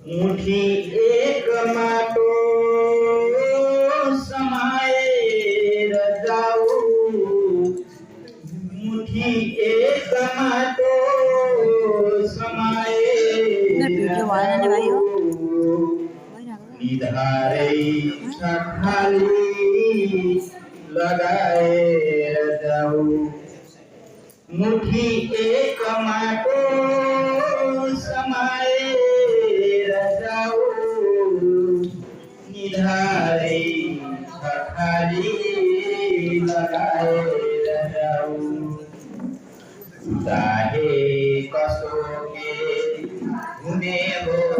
मुठी एक माटो समाएर जाऊ मुठी एक माटो समाएर जाऊ निधारै छखाली लगाएर जाऊ मुठी एक माटो समाएर जाऊ निधारै छखाली लगाएर जाऊ चाहे कसो के हुने हो